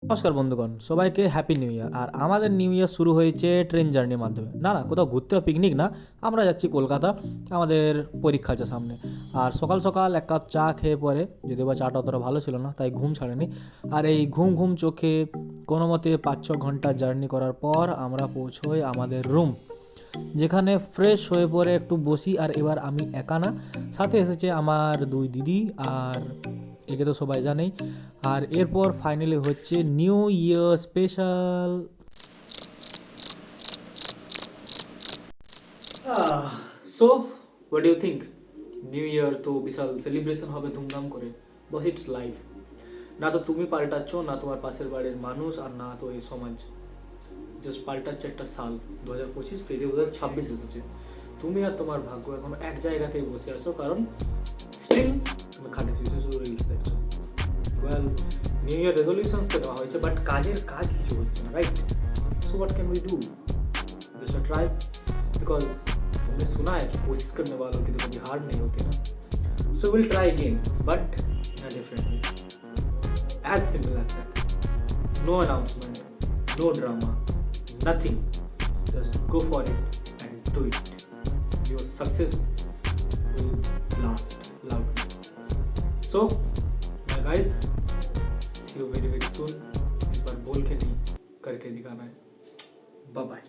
নমস্কার বন্ধুগণ, সবাইকে হ্যাপি নিউ ইয়ার। আর আমাদের নিউ ইয়ার শুরু হয়েছে ট্রেন জার্নির মাধ্যমে। না কোথাও ঘুরতে বা পিকনিক না, আমরা যাচ্ছি কলকাতা। আমাদের পরীক্ষা আছে সামনে। আর সকাল সকাল এক কাপ চা খেয়ে পরে, যদিও বা চাটা অতটা ভালো ছিল না, তাই ঘুম ছাড়েনি। আর এই ঘুম ঘুম চোখে কোনো মতে 5-6 ঘন্টা জার্নি করার পর আমরা পৌঁছোই আমাদের রুম, যেখানে ফ্রেশ হয়ে পরে একটু বসি। আর এবার আমি একা না, সাথে এসেছে আমার দুই দিদি, আর একে তো সবাই জানেই। আর এরপর ফাইনালি হচ্ছে new year special. So what do you think? New year তো বিশাল সেলিব্রেশন হবে ধুমধাম করে, বাট ইটস লাইফ। না তো তুমি পাল্টাচ্ছ, না তোমার পাশের বাড়ির মানুষ, আর না তো এই সমাজ। জাস্ট পাল্টাচ্ছে একটা সাল। 2025 পেরিয়ে 2026 এসেছে। তুমি আর তোমার ভাগ্য এখন এক জায়গাতেই বসে আছো, কারণ স্টিল তুমি খাটে শুয়ে শুধু রিলস দেখছো। ওয়েল, নিউ ইয়ার রেজলিউশনস তো দেওয়া হয়েছে, বাট কাজের কাজ কিছু হচ্ছে না, right? So what can we do? Just try, because हमने सुना है कि कोशिश करने वालों की तो कभी हार नहीं होती ना. So will try again, but in a different way. As simple as that. No announcement, no drama, nothing. Just go for it and do it. Your success will last loudly. So, my guys, see you very very soon. इस बार बोल के नहीं, करके दिखाना है. Bye bye.